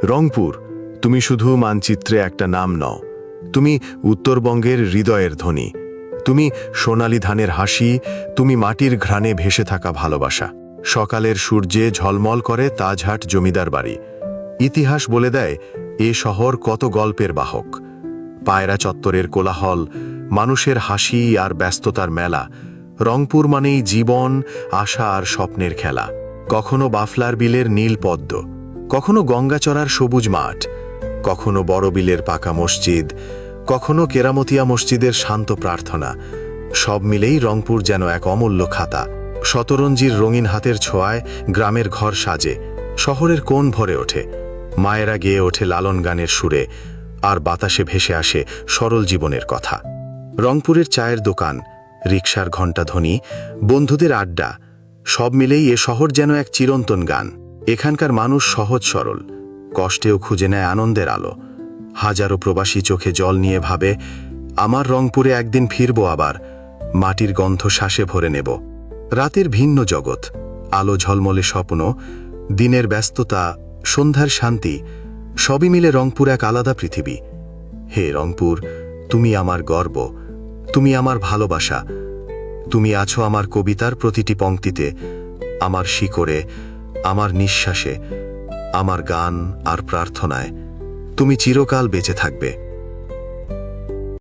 রংপুর, তুমি শুধু মানচিত্রে একটা নাম নও, তুমি উত্তরবঙ্গের হৃদয়ের ধ্বনি। তুমি সোনালি ধানের হাসি, তুমি মাটির ঘ্রাণে ভেসে থাকা ভালোবাসা। সকালের সূর্যে ঝলমল করে তাজহাট জমিদার বাড়ি। ইতিহাস বলে দেয় এ শহর কত গল্পের বাহক। পায়রা চত্বরের কোলাহল, মানুষের হাসি আর ব্যস্ততার মেলা। রংপুর মানেই জীবন, আশা আর স্বপ্নের খেলা। কখনো বাফলার বিলের নীল পদ্ম, কখনো গঙ্গাচড়ার সবুজ মাঠ, কখনো বড় বিলের পাকা মসজিদ, কখনো কেরামতিয়া মসজিদের শান্ত প্রার্থনা। সব মিলেই রংপুর যেন এক অমূল্য খাতা। শতরঞ্জির রঙিন হাতের ছোঁয়ায় গ্রামের ঘর সাজে, শহরের কোণ ভরে ওঠে। মায়েরা গেয়ে ওঠে লালন গানের সুরে, আর বাতাসে ভেসে আসে সরল জীবনের কথা। রংপুরের চায়ের দোকান, রিকশার ঘণ্টাধ্বনি, বন্ধুদের আড্ডা, সব মিলেই এ শহর যেন এক চিরন্তন গান। এখানকার মানুষ সহজ সরল, কষ্টেও খুঁজে নেয় আনন্দের আলো। হাজারো প্রবাসী চোখে জল নিয়ে ভাবে, আমার রংপুরে একদিন ফিরব আবার, মাটির গন্ধ শ্বাসে ভরে নেব। রাতের ভিন্ন জগৎ, আলো ঝলমলে স্বপ্ন, দিনের ব্যস্ততা, সন্ধ্যার শান্তি, সবই মিলে রংপুর এক আলাদা পৃথিবী। হে রংপুর, তুমি আমার গর্ব, তুমি আমার ভালোবাসা। তুমি আছো আমার কবিতার প্রতিটি পংক্তিতে, আমার শিকড়ে, আমার নিঃশ্বাসে, আমার গান আর প্রার্থনায়। তুমি চিরকাল বেঁচে থাকবে।